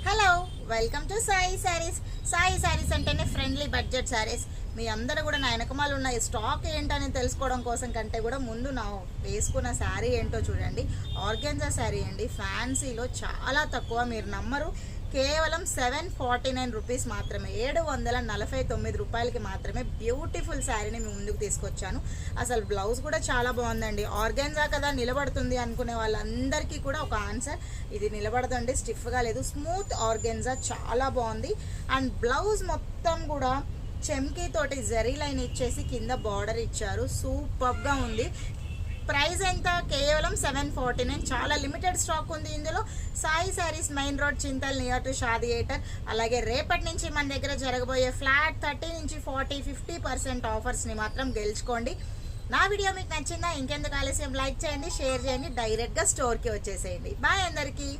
Hello, welcome to Sai saris. Sai saris అంటేనే friendly budget saris. మీ అందరూ కూడా నా వెనకమాలు ఉన్న ఈ స్టాక్ ఏంటని తెలుసుకోవడం కోసం కంటే కూడా ముందు నా వేసుకున్న శారీ ఏంటో చూడండి. ఆర్గాన్జా శారీ అండి, ఫ్యాన్సీలో చాలా తక్కువ, మీరు నమ్మరు. కేవలం 749 రూపీస్ మాత్రమే, 749 రూపాయలకి మాత్రమే బ్యూటిఫుల్ శారీని మీ ముందుకు తీసుకొచ్చాను. అసలు బ్లౌజ్ కూడా చాలా బాగుందండి. ఆర్గాన్జా కదా నిలబడుతుంది అనుకునే వాళ్ళందరికీ కూడా ఒక ఆన్సర్, ఇది నిలబడదండి, స్టిఫ్గా లేదు, స్మూత్ ఆర్గాన్జా చాలా బాగుంది. అండ్ బ్లౌజ్ మొత్తం కూడా చెమ్కీ తోటి జరీ లైన్ ఇచ్చేసి కింద బార్డర్ ఇచ్చారు, సూపర్గా ఉంది. ప్రైస్ ఎంత? కేవలం 749. చాలా లిమిటెడ్ స్టాక్ ఉంది ఇందులో. Sai sarees, main road, Chintal, near to Shadi theatre. అలాగే రేపటి నుంచి మన దగ్గర జరగబోయే ఫ్లాట్ 30 నుంచి 40-50% ఆఫర్స్ని మాత్రం గెలుచుకోండి. నా వీడియో మీకు నచ్చిందా? ఇంకెందుకు ఆలస్యం, లైక్ చేయండి, షేర్ చేయండి, డైరెక్ట్గా స్టోర్కి వచ్చేసేయండి. బాయ్ అందరికీ.